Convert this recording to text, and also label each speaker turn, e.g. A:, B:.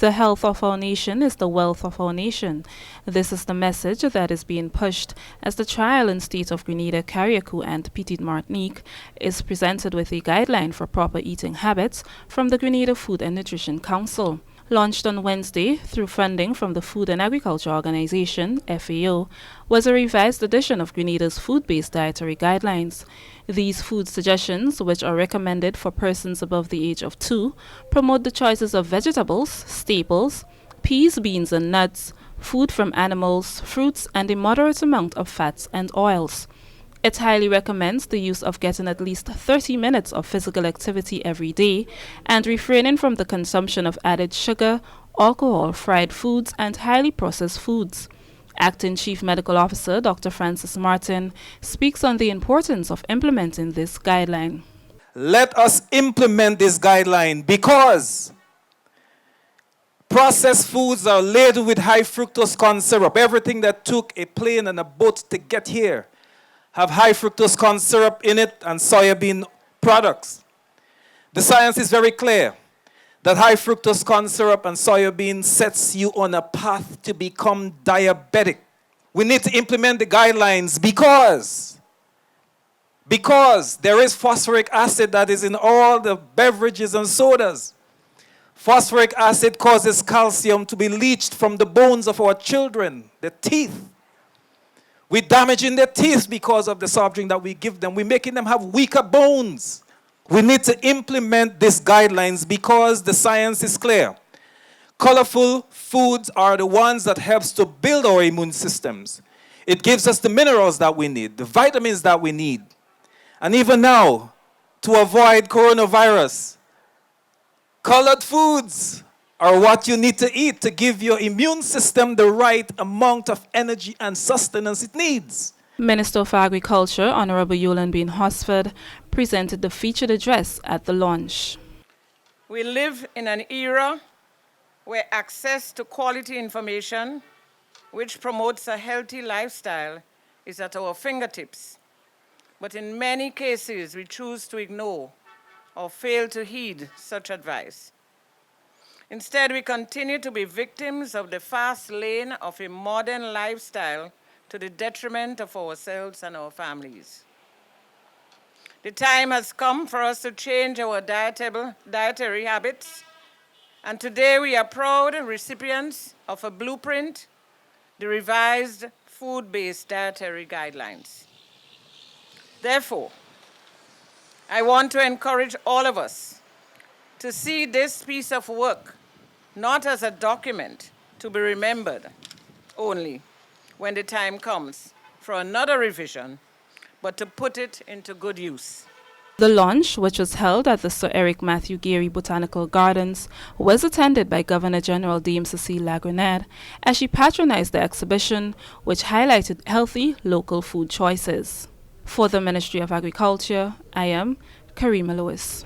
A: The health of our nation is the wealth of our nation. This is the message that is being pushed as the trial in state of Grenada, Carriacou, and Petite Martinique is presented with a guideline for proper eating habits from the Grenada Food and Nutrition Council. Launched on Wednesday through funding from the Food and Agriculture Organization, FAO, was a revised edition of Grenada's food-based dietary guidelines. These food suggestions, which are recommended for persons above the age of 2, promote the choices of vegetables, staples, peas, beans, and nuts, food from animals, fruits, and a moderate amount of fats and oils. It highly recommends the use of getting at least 30 minutes of physical activity every day and refraining from the consumption of added sugar, alcohol, fried foods, and highly processed foods. Acting Chief Medical Officer Dr. Francis Martin speaks on the importance of implementing this guideline.
B: Let us implement this guideline because processed foods are laden with high fructose corn syrup. Everything that took a plane and a boat to get here have high fructose corn syrup in it and soybean products. The science is very clear that high fructose corn syrup and soybean sets you on a path to become diabetic. We need to implement the guidelines because there is phosphoric acid that is in all the beverages and sodas. Phosphoric acid causes calcium to be leached from the bones of our children, the teeth. We're damaging their teeth because of the soft drink that we give them. We're making them have weaker bones. We need to implement these guidelines because the science is clear. Colorful foods are the ones that helps to build our immune systems. It gives us the minerals that we need, the vitamins that we need. And even now, to avoid coronavirus, colored foods are what you need to eat to give your immune system the right amount of energy and sustenance it needs.
A: Minister for Agriculture, Honorable Yolan Bean Hosford, presented the featured address at the launch.
C: We live in an era where access to quality information, which promotes a healthy lifestyle, is at our fingertips. But in many cases, we choose to ignore or fail to heed such advice. Instead, we continue to be victims of the fast lane of a modern lifestyle to the detriment of ourselves and our families. The time has come for us to change our dietary habits, and today we are proud recipients of a blueprint, the revised food-based dietary guidelines. Therefore, I want to encourage all of us to see this piece of work not as a document to be remembered only when the time comes for another revision, but to put it into good use.
A: The launch, which was held at the Sir Eric Matthew Geary Botanical Gardens, was attended by Governor General Dame Cecile Grenada as she patronized the exhibition, which highlighted healthy local food choices. For the Ministry of Agriculture, I am Karima Lewis.